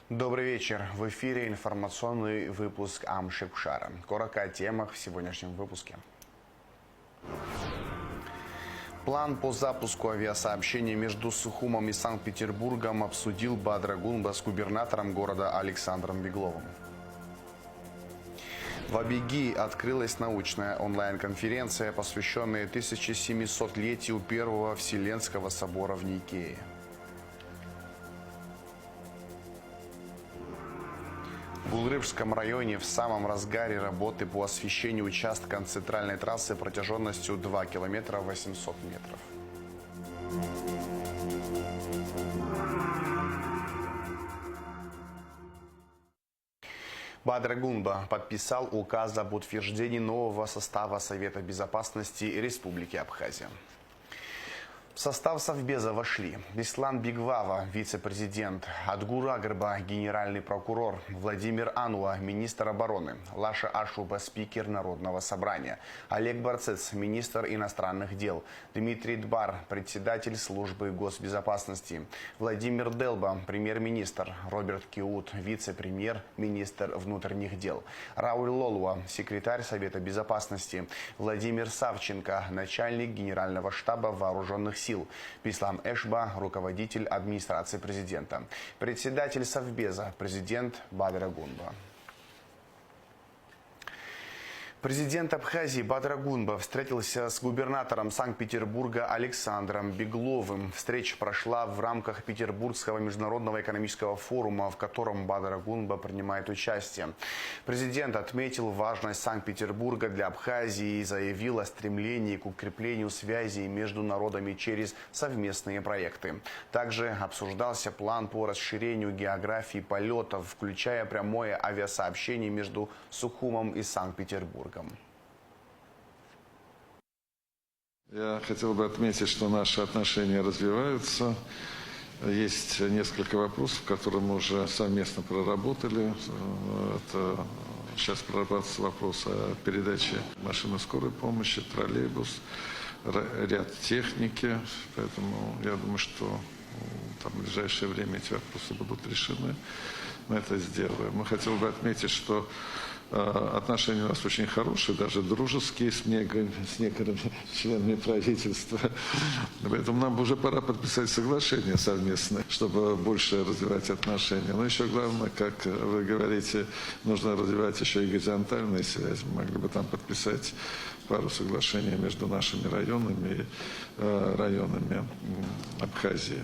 Добрый вечер. В эфире информационный выпуск Амшикшара. Коротко о темах в сегодняшнем выпуске. План по запуску авиасообщения между Сухумом и Санкт-Петербургом обсудил Бадр Гунба с губернатором города Александром Бегловым. В Абиги открылась научная онлайн-конференция, посвященная 1700-летию Первого Вселенского собора в Никее. В Улрыбском районе в самом разгаре работы по освещению участка центральной трассы протяженностью 2 километра 800 метров. Бадр Гунба подписал указ об утверждении нового состава Совета Безопасности Республики Абхазия. В состав Совбеза вошли Беслан Бигвава, вице-президент, Адгур Агрба, генеральный прокурор, Владимир Ануа, министр обороны, Лаша Ашуба, спикер Народного собрания, Олег Барцец, министр иностранных дел, Дмитрий Дбар, председатель службы госбезопасности, Владимир Делба, премьер-министр, Роберт Киут, вице-премьер, министр внутренних дел, Рауль Лолуа, секретарь Совета Безопасности, Владимир Савченко, начальник генерального штаба вооруженных сил, Беслан Эшба, руководитель администрации президента, председатель Совбеза, президент Бадр Гунба. Президент Абхазии Бадр Гунба встретился с губернатором Санкт-Петербурга Александром Бегловым. Встреча прошла в рамках Петербургского международного экономического форума, в котором Бадр Гунба принимает участие. Президент отметил важность Санкт-Петербурга для Абхазии и заявил о стремлении к укреплению связей между народами через совместные проекты. Также обсуждался план по расширению географии полетов, включая прямое авиасообщение между Сухумом и Санкт-Петербургом. Я хотел бы отметить, что наши отношения развиваются. Есть несколько вопросов, которые мы уже совместно проработали. Это сейчас прорабатывается вопрос о передаче машины скорой помощи, троллейбус, ряд техники. Поэтому я думаю, что в ближайшее время эти вопросы будут решены. Мы это сделаем. Мы хотели бы отметить, что отношения у нас очень хорошие, даже дружеские с некоторыми членами правительства. Поэтому нам уже пора подписать соглашение совместное, чтобы больше развивать отношения. Но еще главное, как вы говорите, нужно развивать еще и горизонтальные связи. Мы могли бы там подписать пару соглашений между нашими районами и районами Абхазии.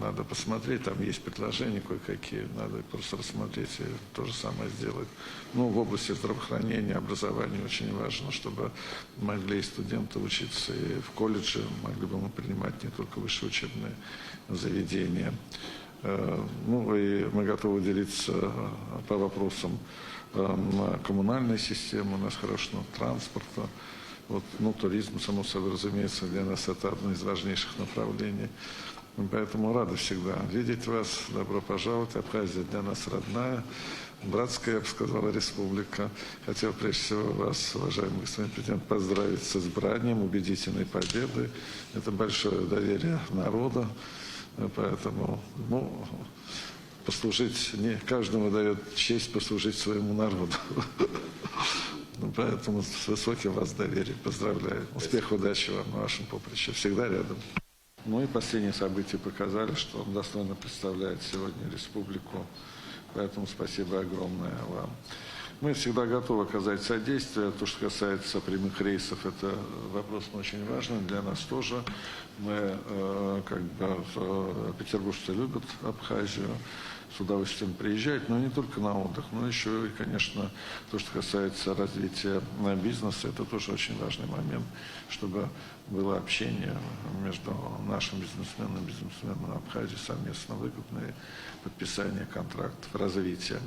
Надо посмотреть, там есть предложения кое-какие, надо просто рассмотреть и то же самое сделать. Ну, в области здравоохранения, образования очень важно, чтобы могли и студенты учиться и в колледже, могли бы мы принимать не только высшие учебные заведения. Ну, и мы готовы делиться по вопросам коммунальной системы, у нас хорошего транспорта. Вот, ну, туризм, само собой, разумеется, для нас это одно из важнейших направлений. Поэтому рады всегда видеть вас. Добро пожаловать. Абхазия для нас родная, братская, я бы сказала, республика. Хотел прежде всего вас, уважаемый господин президент, поздравить с избранием, убедительной победой. Это большое доверие народа. Поэтому, ну, послужить, не каждому дает честь послужить своему народу. Поэтому с высоким вас доверием поздравляю. Успеха, удачи вам на вашем поприще. Всегда рядом. Ну и последние события показали, что он достойно представляет сегодня республику. Поэтому спасибо огромное вам. Мы всегда готовы оказать содействие. То, что касается прямых рейсов, это вопрос очень важный для нас тоже. Мы, петербуржцы любят Абхазию, с удовольствием приезжать, но не только на отдых, но еще и, конечно, то, что касается развития бизнеса, это тоже очень важный момент, чтобы было общение между нашим бизнесменом и бизнесменом Абхазии, совместно выгодное подписание контрактов, развития.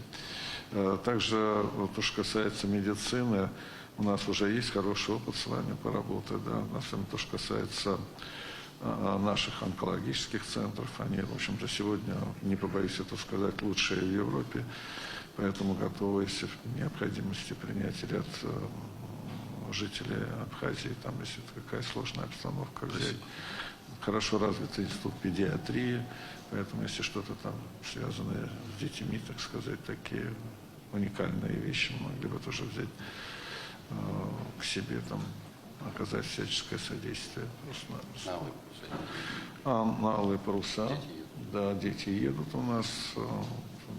Также то, что касается медицины, у нас уже есть хороший опыт с вами поработать, да, особенно то, что касается наших онкологических центров. Они, в общем-то, сегодня, не побоюсь это сказать, лучшие в Европе. Поэтому готовы, если в необходимости, принять ряд жителей Абхазии, там, если какая сложная обстановка, взять хорошо развитый институт педиатрии, поэтому если что-то там связанное с детьми, так сказать, такие уникальные вещи мы могли бы тоже взять к себе, там, оказать всяческое содействие. На алые паруса. Да, дети едут у нас.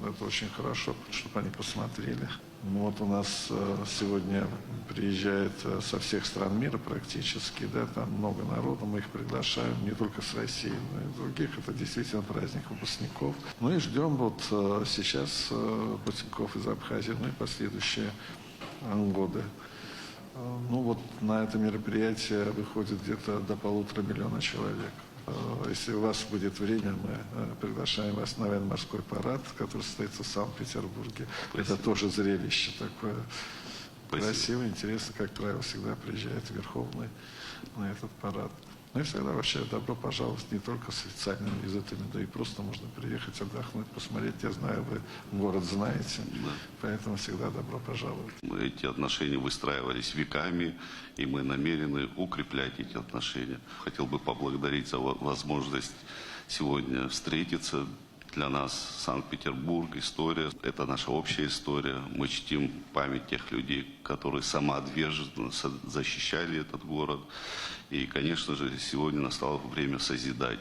Это очень хорошо, чтобы они посмотрели. Вот у нас сегодня приезжает со всех стран мира практически, да, там много народу, мы их приглашаем не только с России, но и других. Это действительно праздник выпускников. Ну и ждем вот сейчас выпускников из Абхазии, ну и последующие годы. Ну вот на это мероприятие выходит где-то до 1,5 миллиона человек. Если у вас будет время, мы приглашаем вас на военно-морской парад, который состоится в Санкт-Петербурге. Это тоже зрелище такое красивое, интересно. Как правило, всегда приезжает Верховный на этот парад. Ну и всегда вообще добро пожаловать не только с официальными визитами, да и просто можно приехать, отдохнуть, посмотреть. Я знаю, вы город знаете, да. Поэтому всегда добро пожаловать. Эти отношения выстраивались веками, и мы намерены укреплять эти отношения. Хотел бы поблагодарить за возможность сегодня встретиться. Для нас Санкт-Петербург, история, это наша общая история. Мы чтим память тех людей, которые самоотверженно защищали этот город. И, конечно же, сегодня настало время созидать,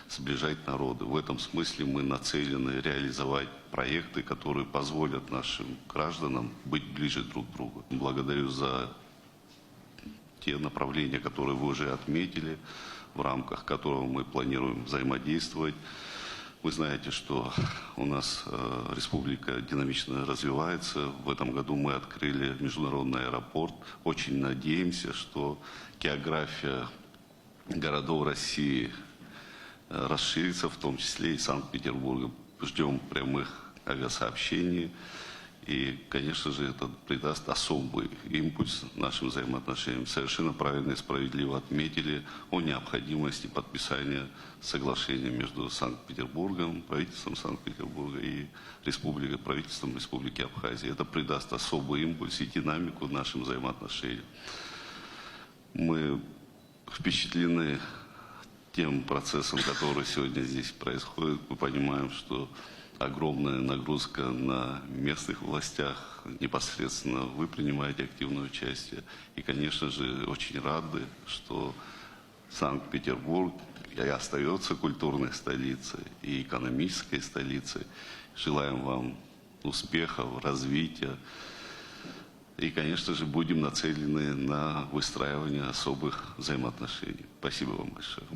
сближать народы. В этом смысле мы нацелены реализовать проекты, которые позволят нашим гражданам быть ближе друг к другу. Благодарю за те направления, которые вы уже отметили, в рамках которого мы планируем взаимодействовать. Вы знаете, что у нас республика динамично развивается. В этом году мы открыли международный аэропорт. Очень надеемся, что география городов России расширится, в том числе и Санкт-Петербурга. Ждем прямых авиасообщений. И, конечно же, это придаст особый импульс нашим взаимоотношениям. Совершенно правильно и справедливо отметили о необходимости подписания соглашения между Санкт-Петербургом, правительством Санкт-Петербурга и правительством Республики Абхазия. Это придаст особый импульс и динамику нашим взаимоотношениям. Мы впечатлены тем процессом, который сегодня здесь происходит. Мы понимаем, что огромная нагрузка на местных властях, непосредственно вы принимаете активное участие. И, конечно же, очень рады, что Санкт-Петербург и остается культурной столицей и экономической столицей. Желаем вам успехов, развития. И, конечно же, будем нацелены на выстраивание особых взаимоотношений. Спасибо вам большое.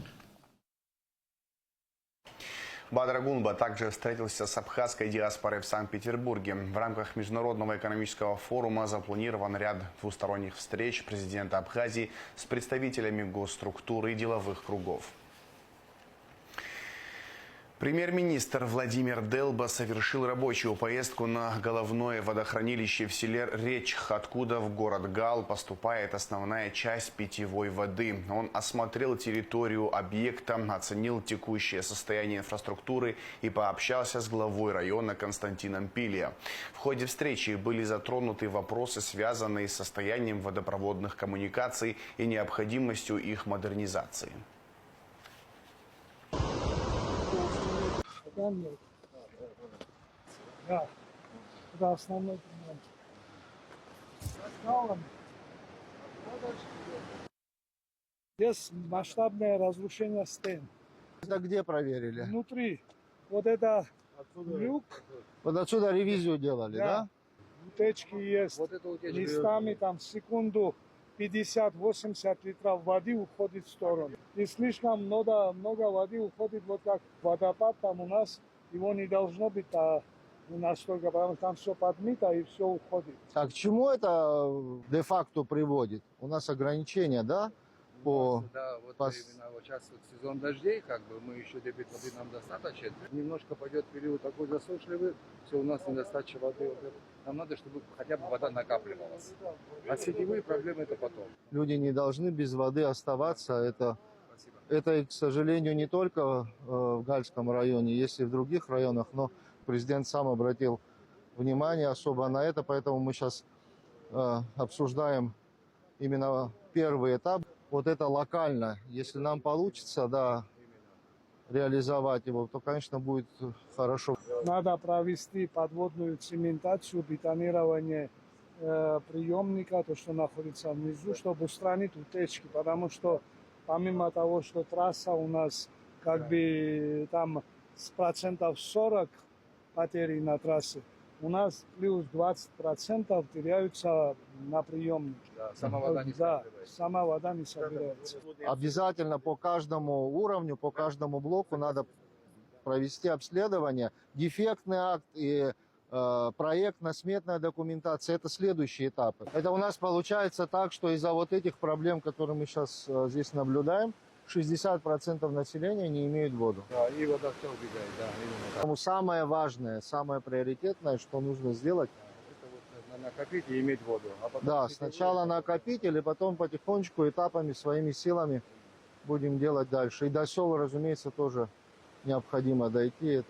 Бадыр Гунба также встретился с абхазской диаспорой в Санкт-Петербурге. В рамках Международного экономического форума запланирован ряд двусторонних встреч президента Абхазии с представителями госструктуры и деловых кругов. Премьер-министр Владимир Делба совершил рабочую поездку на головное водохранилище в селе Речх, откуда в город Гал поступает основная часть питьевой воды. Он осмотрел территорию объекта, оценил текущее состояние инфраструктуры и пообщался с главой района Константином Пилия. В ходе встречи были затронуты вопросы, связанные с состоянием водопроводных коммуникаций и необходимостью их модернизации. Да, это основной пример. Здесь масштабное разрушение стен. Это где проверили? Внутри. Вот это люк. Вот отсюда ревизию делали, да? Утечки есть. Вот это утечка. Местами там в секунду 50-80 литров воды уходит в сторону. И слишком много воды уходит, вот как водопад там у нас. Его не должно быть настолько, потому что там все подмыто и все уходит. А к чему это де-факто приводит? У нас ограничения, да? Да, вот именно вот сейчас вот сезон дождей, как бы мы еще дебит воды нам достаточно. Немножко пойдет период такой засушливый, все, у нас недостача воды. Нам надо, чтобы хотя бы вода накапливалась. А сетевые проблемы это потом. Люди не должны без воды оставаться. Это, к сожалению, не только в Гальском районе, есть и в других районах, но президент сам обратил внимание особо на это, поэтому мы сейчас обсуждаем именно первый этап. Вот это локально. Если нам получится, да, реализовать его, то, конечно, будет хорошо. Надо провести подводную цементацию, бетонирование приемника, то, что находится внизу, чтобы устранить утечки, потому что помимо того, что трасса у нас как бы там с процентов 40 потери на трассе, у нас плюс 20% теряются на приемнике. Да, сама вода не Да, собирается. сама вода не собирается. Обязательно по каждому уровню, по каждому блоку надо провести обследование. Дефектный акт и проектно-сметная документация – это следующие этапы. Это у нас получается так, что из-за вот этих проблем, которые мы сейчас здесь наблюдаем, 60% населения не имеют воду. Да, и вода все убегает, да, именно так. Поэтому самое важное, самое приоритетное, что нужно сделать, Это вот накопить и иметь воду. А потом да, все сначала это- накопить, или потом потихонечку, этапами, своими силами будем делать дальше. И до села, разумеется, тоже необходимо дойти.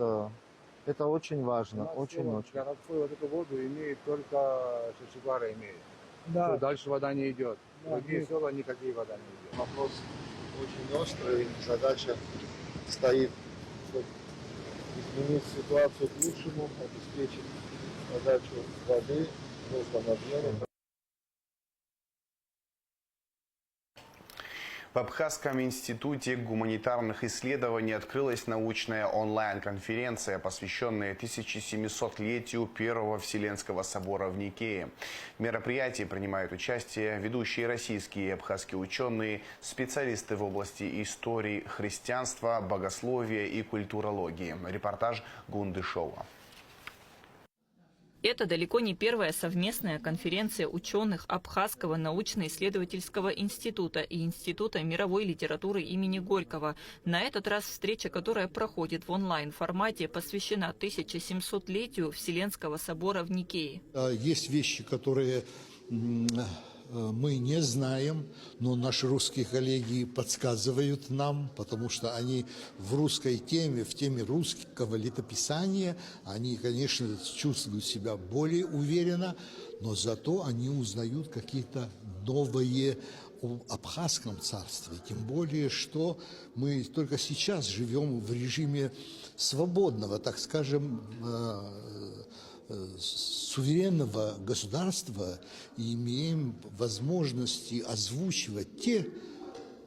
Это очень важно, У нас очень-очень. городской вот эту воду имеет только Шишигара имеет. Да, Всё, дальше вода не идет. Да, Другие нет. села никакие вода не идет. Вопрос очень острый, задача стоит, чтобы изменить ситуацию к лучшему, обеспечить подачу воды в нужном объеме. В Абхазском институте гуманитарных исследований открылась научная онлайн-конференция, посвященная 1700-летию Первого Вселенского собора в Никее. В мероприятии принимают участие ведущие российские и абхазские ученые, специалисты в области истории, христианства, богословия и культурологии. Репортаж Гундышова. Это далеко не первая совместная конференция ученых Абхазского научно-исследовательского института и Института мировой литературы имени Горького. На этот раз встреча, которая проходит в онлайн-формате, посвящена 1700-летию Вселенского собора в Никее. Есть вещи, которые мы не знаем, но наши русские коллеги подсказывают нам, потому что они в русской теме, в теме русского летописания, они, конечно, чувствуют себя более уверенно, но зато они узнают какие-то новые об Абхазском царстве. Тем более, что мы только сейчас живем в режиме свободного, так скажем, суверенного государства и имеем возможности озвучивать те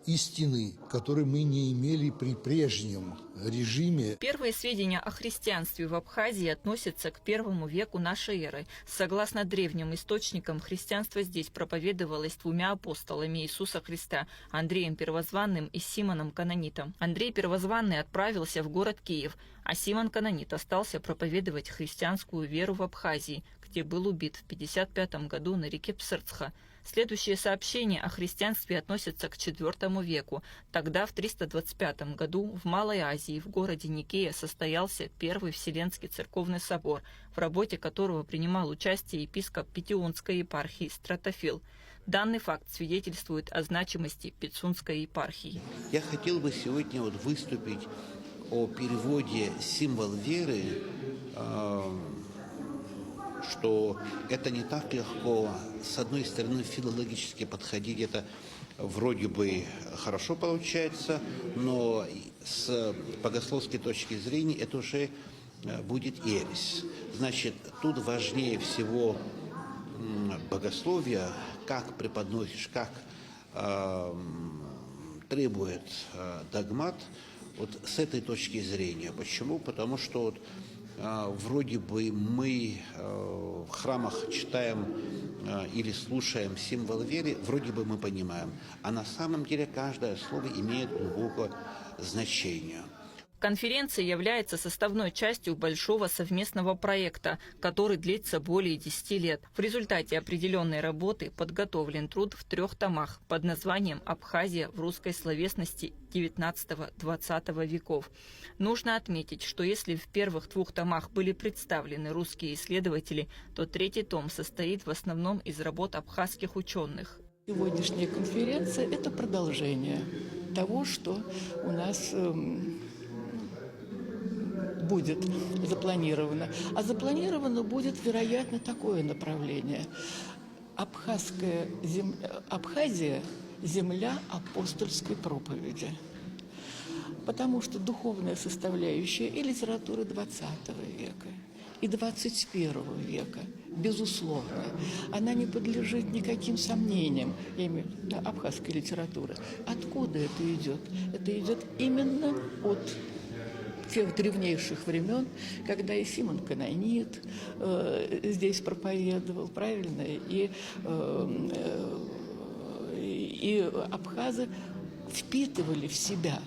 истины, которые мы не имели при прежнем режиме. Первые сведения о христианстве в Абхазии относятся к первому веку нашей эры. Согласно древним источникам, христианство здесь проповедовалось двумя апостолами Иисуса Христа – Андреем Первозванным и Симоном Канонитом. Андрей Первозванный отправился в город Киев, а Симон Канонит остался проповедовать христианскую веру в Абхазии, где был убит в 1955 году на реке Псырцха. Следующие сообщения о христианстве относятся к IV веку. Тогда, в 325 году, в Малой Азии, в городе Никея, состоялся Первый Вселенский церковный собор, в работе которого принимал участие епископ Питионской епархии Стратофил. Данный факт свидетельствует о значимости Пицунской епархии. Я хотел бы сегодня выступить о переводе «символ веры», что это не так легко. С одной стороны, филологически подходить это вроде бы хорошо получается, но с богословской точки зрения это уже будет ересь. Значит, тут важнее всего богословие, как преподносишь, как требует догмат, вот с этой точки зрения. Почему? Потому что вот, вроде бы мы в храмах читаем или слушаем символ веры, вроде бы мы понимаем, а на самом деле каждое слово имеет глубокое значение. Конференция является составной частью большого совместного проекта, который длится более 10 лет. В результате определенной работы подготовлен труд в 3 томах под названием «Абхазия в русской словесности XIX-XX веков». Нужно отметить, что если в первых 2 томах были представлены русские исследователи, то 3-й том состоит в основном из работ абхазских ученых. Сегодняшняя конференция – это продолжение того, что у нас будет запланировано. А запланировано будет, вероятно, такое направление. Абхазия – земля апостольской проповеди. Потому что духовная составляющая и литературы XX века, и XXI века, безусловно, она не подлежит никаким сомнениям, я имею в виду, да, абхазской литературы. Откуда это идет? Это идет именно от тех древнейших времен, когда и Симон Канонит здесь проповедовал, правильно, и абхазы впитывали в себя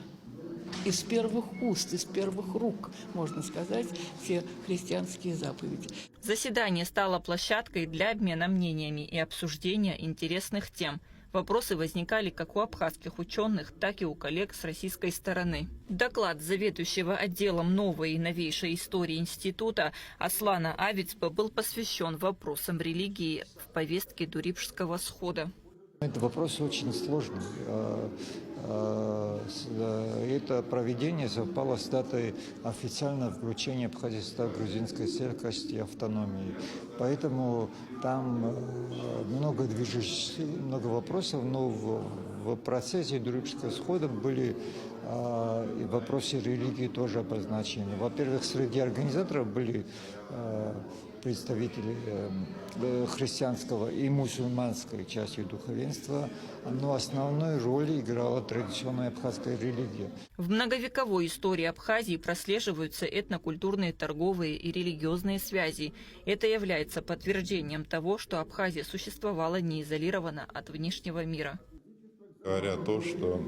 из первых уст, из первых рук, можно сказать, все христианские заповеди. Заседание стало площадкой для обмена мнениями и обсуждения интересных тем. Вопросы возникали как у абхазских ученых, так и у коллег с российской стороны. Доклад заведующего отделом новой и новейшей истории института Аслана Авицба был посвящен вопросам религии в повестке Дурипшского схода. Это вопрос очень сложный. Это проведение совпало с датой официального включения Абхазии в состав грузинской ССР в качестве автономии. Поэтому там много движущихся, много вопросов, но в процессе Дурипшского схода были и в вопросе религии тоже обозначены. Во-первых, среди организаторов были представители христианского и мусульманской части духовенства, но основную роль играла традиционная абхазская религия. В многовековой истории Абхазии прослеживаются этнокультурные, торговые и религиозные связи. Это является подтверждением того, что Абхазия существовала не изолированно от внешнего мира. Говоря то, что,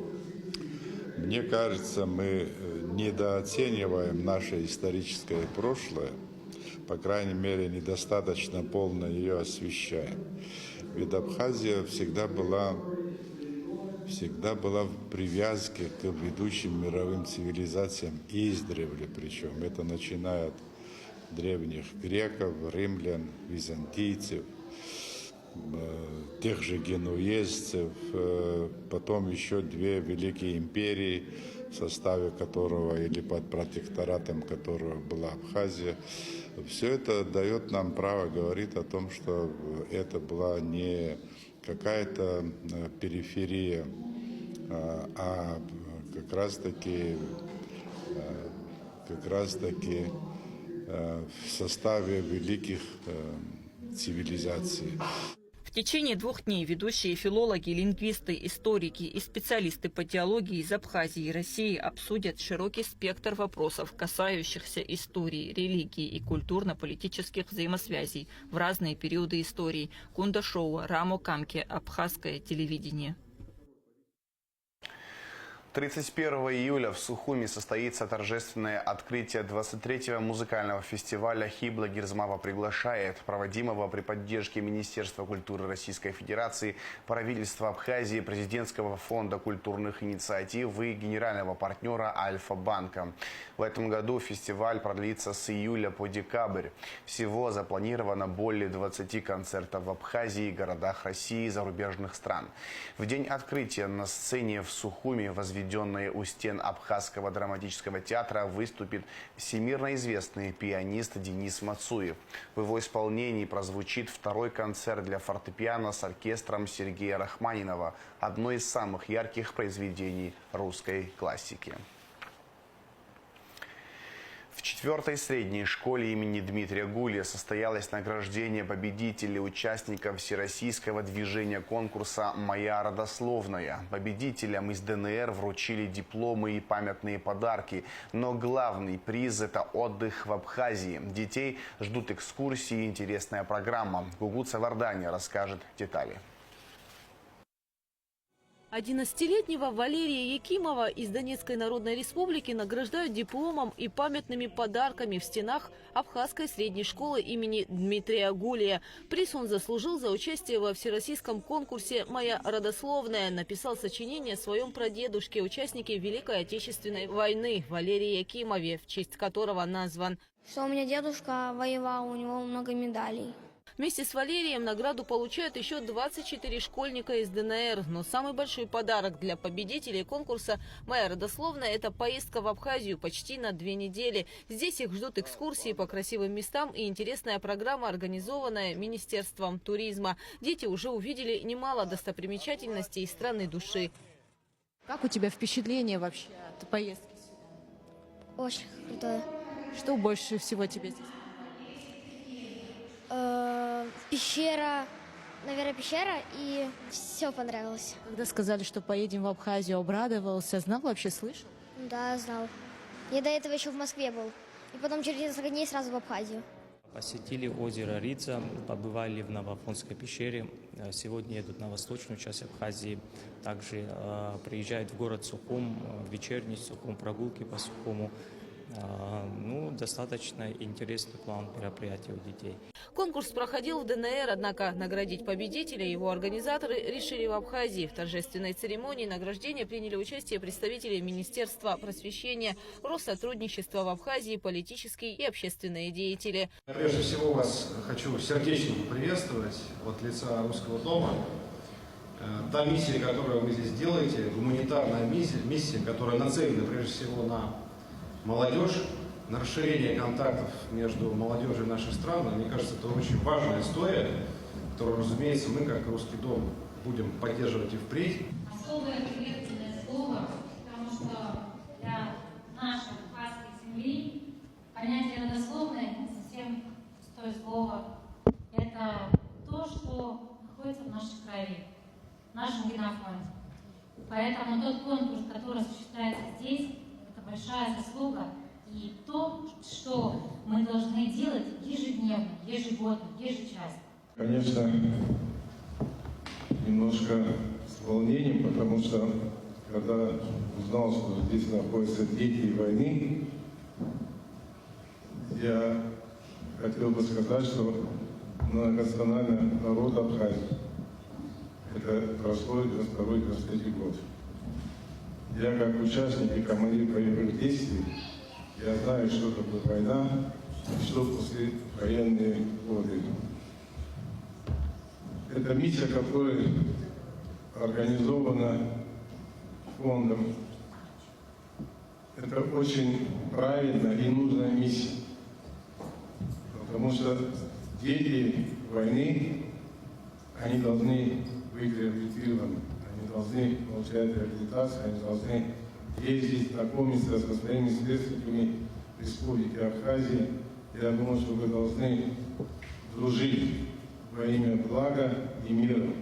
мне кажется, мы недооцениваем наше историческое прошлое, по крайней мере, недостаточно полно ее освещаем. Ведь Абхазия всегда была в привязке к ведущим мировым цивилизациям издревле, причем это начиная от древних греков, римлян, византийцев, тех же генуэзцев, потом еще две великие империи, в составе которого или под протекторатом которого была Абхазия. Все это дает нам право говорить о том, что это была не какая-то периферия, а как раз-таки в составе великих цивилизаций. В течение 2 дней ведущие филологи, лингвисты, историки и специалисты по теологии из Абхазии и России обсудят широкий спектр вопросов, касающихся истории, религии и культурно-политических взаимосвязей в разные периоды истории. Кунда Шоу, Рамо Камке, Абхазское телевидение. 31 июля в Сухуми состоится торжественное открытие 23-го музыкального фестиваля «Хибла Гирзмава приглашает», проводимого при поддержке Министерства культуры Российской Федерации, правительства Абхазии, Президентского фонда культурных инициатив и генерального партнера Альфа-банка. В этом году фестиваль продлится с июля по декабрь. Всего запланировано более 20 концертов в Абхазии и городах России и зарубежных стран. В день открытия на сцене в Сухуми, возведенной у стен Абхазского драматического театра, выступит всемирно известный пианист Денис Мацуев. В его исполнении прозвучит 2-й концерт для фортепиано с оркестром Сергея Рахманинова, одно из самых ярких произведений русской классики. В 4-й средней школе имени Дмитрия Гулия состоялось награждение победителей, участников всероссийского движения конкурса «Моя родословная». Победителям из ДНР вручили дипломы и памятные подарки. Но главный приз – это отдых в Абхазии. Детей ждут экскурсии и интересная программа. Гугут Савардани расскажет детали. 11-летнего Валерия Якимова из Донецкой Народной Республики награждают дипломом и памятными подарками в стенах Абхазской средней школы имени Дмитрия Гулия. Приз он заслужил за участие во всероссийском конкурсе «Моя родословная». Написал сочинение о своем прадедушке, участнике Великой Отечественной войны Валерии Якимове, в честь которого назван. Что у меня дедушка воевал, у него много медалей. Вместе с Валерием награду получают еще 24 школьника из ДНР. Но самый большой подарок для победителей конкурса «Моя родословная» – это поездка в Абхазию почти на 2 недели. Здесь их ждут экскурсии по красивым местам и интересная программа, организованная Министерством туризма. Дети уже увидели немало достопримечательностей страны души. Как у тебя впечатление вообще от поездки? Очень крутое. Что больше всего тебе здесь? Пещера, наверное, пещера, и все понравилось. Когда сказали, что поедем в Абхазию, обрадовался, знал вообще, слышал? Да, знал. Я до этого еще в Москве был. И потом через несколько дней сразу в Абхазию. Посетили озеро Рица, побывали в Новоафонской пещере. Сегодня едут на восточную часть Абхазии. Также приезжают в город Сухум, в вечерний Сухум, прогулки по Сухуму. Достаточно интересный план мероприятий у детей. Конкурс проходил в ДНР, однако наградить победителя его организаторы решили в Абхазии. В торжественной церемонии награждения приняли участие представители Министерства просвещения, Россотрудничества в Абхазии, политические и общественные деятели. Прежде всего вас хочу сердечно приветствовать от лица Русского дома. Та миссия, которую вы здесь делаете, гуманитарная миссия, которая нацелена прежде всего на молодежь, на расширение контактов между молодежью наших стран. Мне кажется, это очень важная история, которую, разумеется, мы, как Русский дом, будем поддерживать и впредь. Особое ответственное слово, потому что для нашей абхазской земли понятие родословное не совсем пустое слово. Это то, что находится в нашей крови, в нашем генофонде. Поэтому тот конкурс, который осуществляется здесь, это большая заслуга. И то, что мы должны делать ежедневно, ежегодно, ежечасно. Конечно, немножко с волнением, потому что когда узнал, что здесь находятся дети войны, я хотел бы сказать, что многонациональный народ Абхазии. Это прошло 92-93 год. Я как участник и командир боевых действий, я знаю, что такое война и что после военные годы. Это миссия, которая организована фондом. Это очень правильная и нужная миссия. Потому что дети войны, они должны быть реабилитированы, они должны получать реабилитацию, они должны ездить, знакомиться со своими сверстниками Республики Абхазии. Я думаю, что вы должны дружить во имя блага и мира.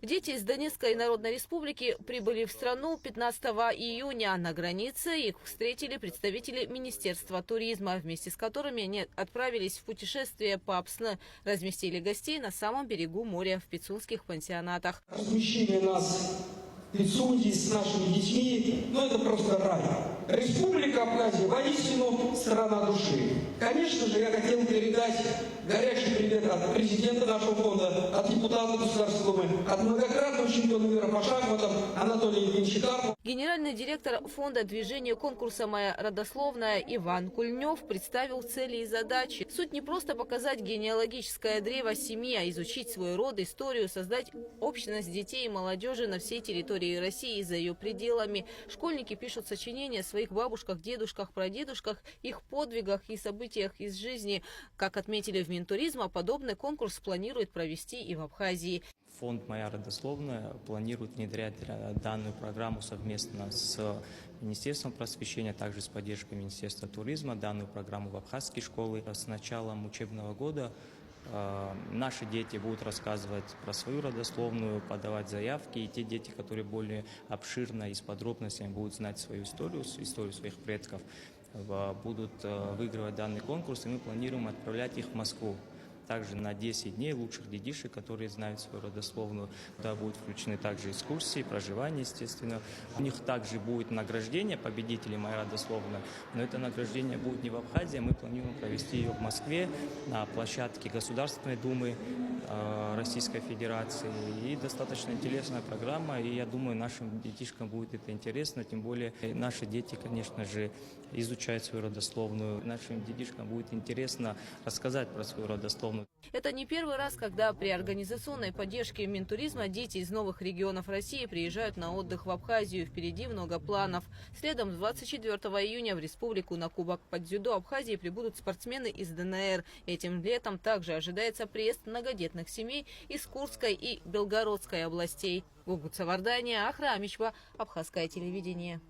Дети из Донецкой Народной Республики прибыли в страну 15 июня. На границе их встретили представители Министерства туризма, вместе с которыми они отправились в путешествие по Апсны, разместили гостей на самом берегу моря в пицунских пансионатах. Размещили нас в Пицунде с нашими детьми, это просто рай. Республика Абхазия воистину страна души. Конечно же, я хотел передать горячий привет от президента нашего фонда, от депутата Государственной Думы, от многократного чемпиона мира по шахматам Анатолия Евгеньевича Карпова. Генеральный директор фонда движения конкурса «Моя родословная» Иван Кульнев представил цели и задачи. Суть не просто показать генеалогическое древо семьи, а изучить свой род, историю, создать общность детей и молодежи на всей территории России и за ее пределами. Школьники пишут сочинения о своих бабушках, дедушках, прадедушках, их подвигах и событиях из жизни. Как отметили в Минтуризма, подобный конкурс планирует провести и в Абхазии. Фонд «Моя родословная» планирует внедрять данную программу совместно с Министерством просвещения, также с поддержкой Министерства туризма, данную программу в абхазские школы. С началом учебного года наши дети будут рассказывать про свою родословную, подавать заявки, и те дети, которые более обширно и с подробностями будут знать свою историю своих предков, будут выигрывать данный конкурс, и мы планируем отправлять их в Москву. Также на 10 дней лучших детишек, которые знают свою родословную. Туда будут включены также экскурсии, проживание, естественно. У них также будет награждение победителей «Моя родословная», но это награждение будет не в Абхазии, мы планируем провести ее в Москве на площадке Государственной Думы Российской Федерации. И достаточно интересная программа, и я думаю, нашим детишкам будет это интересно, тем более наши дети, конечно же, изучают свою родословную. Нашим детишкам будет интересно рассказать про свою родословную. Это не первый раз, когда при организационной поддержке Минтуризма дети из новых регионов России приезжают на отдых в Абхазию. Впереди много планов. Следом 24 июня в республику на Кубок по дзюдо Абхазии прибудут спортсмены из ДНР. Этим летом также ожидается приезд многодетных семей из Курской и Белгородской областей. Гугут Савардания, Ахра Амичба, Абхазское телевидение.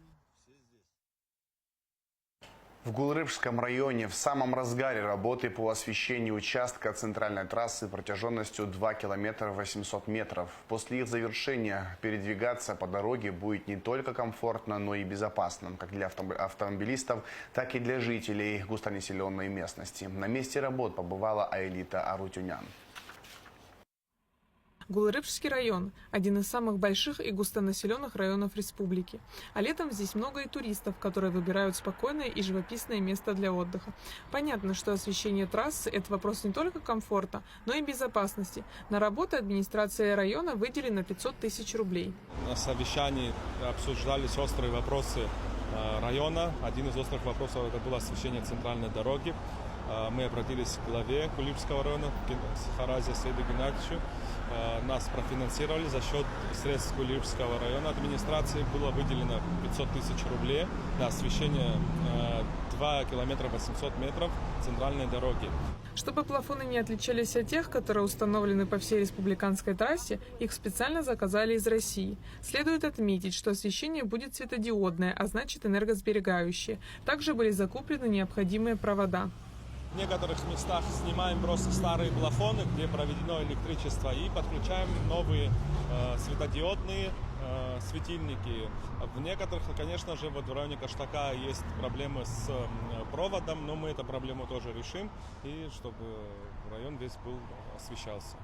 В Гулрыбском районе в самом разгаре работы по освещению участка центральной трассы протяженностью 2 километра 800 метров. После их завершения передвигаться по дороге будет не только комфортно, но и безопасно, как для автомобилистов, так и для жителей густонаселенной местности. На месте работ побывала Аэлита Арутюнян. Гулрыбский район – один из самых больших и густонаселенных районов республики. А летом здесь много и туристов, которые выбирают спокойное и живописное место для отдыха. Понятно, что освещение трассы – это вопрос не только комфорта, но и безопасности. На работу администрация района выделена 500 тысяч рублей. На совещании обсуждались острые вопросы района. Один из острых вопросов это было освещение центральной дороги. Мы обратились к главе Гулрыбского района, Харазе Сейду Геннадьевичу. Нас профинансировали за счет средств Гулрыбского района. Администрации было выделено 500 тысяч рублей на освещение 2 километра 800 метров центральной дороги. Чтобы плафоны не отличались от тех, которые установлены по всей республиканской трассе, их специально заказали из России. Следует отметить, что освещение будет светодиодное, а значит энергосберегающее. Также были закуплены необходимые провода. В некоторых местах снимаем просто старые плафоны, где проведено электричество, и подключаем новые светодиодные светильники. В некоторых, конечно же, вот в районе Каштака есть проблемы с проводом, но мы эту проблему тоже решим, и чтобы район весь был освещался.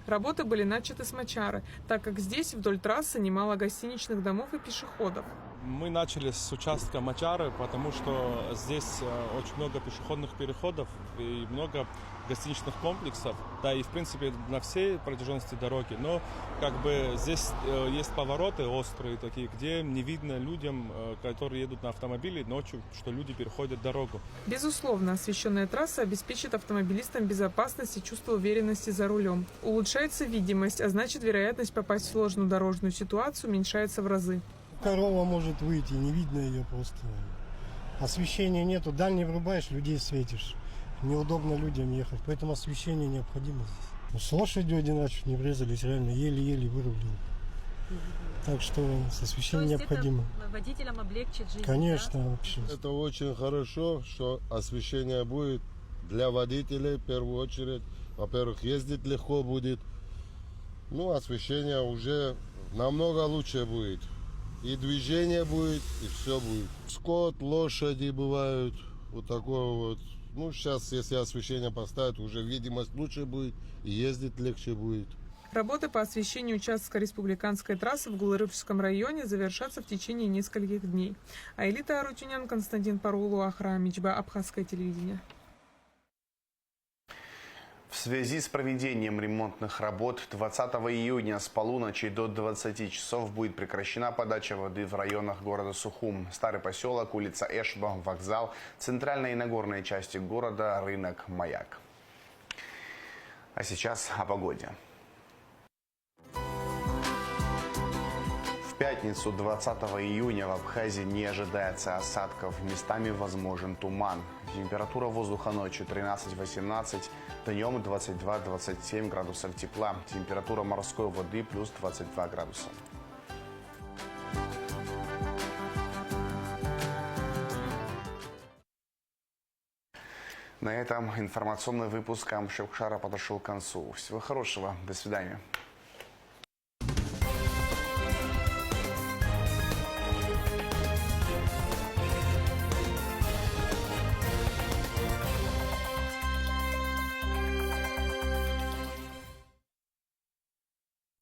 Работы были начаты с Мачары, так как здесь вдоль трассы немало гостиничных домов и пешеходов. Мы начали с участка Мачары, потому что здесь очень много пешеходных переходов и много гостиничных комплексов, да и в принципе на всей протяженности дороги, но как бы здесь есть повороты острые такие, где не видно людям, которые едут на автомобиле ночью, что люди переходят дорогу. Безусловно, освещенная трасса обеспечит автомобилистам безопасность и чувство уверенности за рулем. Улучшается видимость, а значит вероятность попасть в сложную дорожную ситуацию уменьшается в разы. Корова может выйти, не видно ее просто. Освещения нету, дальний врубаешь, людей светишь. Неудобно людям ехать, поэтому освещение необходимо здесь. С лошадью один раз чуть не врезались, реально еле-еле вырулил. Так что с освещением необходимо. Это водителям облегчит жизнь? Конечно, да? вообще. Это очень хорошо, что освещение будет для водителей в первую очередь. Во-первых, ездить легко будет. Ну, освещение уже намного лучше будет. И движение будет, и все будет. Скот, лошади бывают, вот такое вот. Ну, сейчас, если освещение поставят, уже видимость лучше будет, и ездить легче будет. Работы по освещению участка республиканской трассы в Гулрыбском районе завершатся в течение нескольких дней. Аэлита Арутюнян, Константин Парулу, Ахра Мичба, Абхазское телевидение. В связи с проведением ремонтных работ 20 июня с полуночи до 20 часов будет прекращена подача воды в районах города Сухум. Старый поселок, улица Эшба, вокзал, центральная и нагорная части города, рынок, маяк. А сейчас о погоде. В пятницу 20 июня в Абхазии не ожидается осадков. Местами возможен туман. Температура воздуха ночью 13-18, днем 22-27 градусов тепла. Температура морской воды плюс 22 градуса. На этом информационный выпуск Амшевкшара подошел к концу. Всего хорошего. До свидания.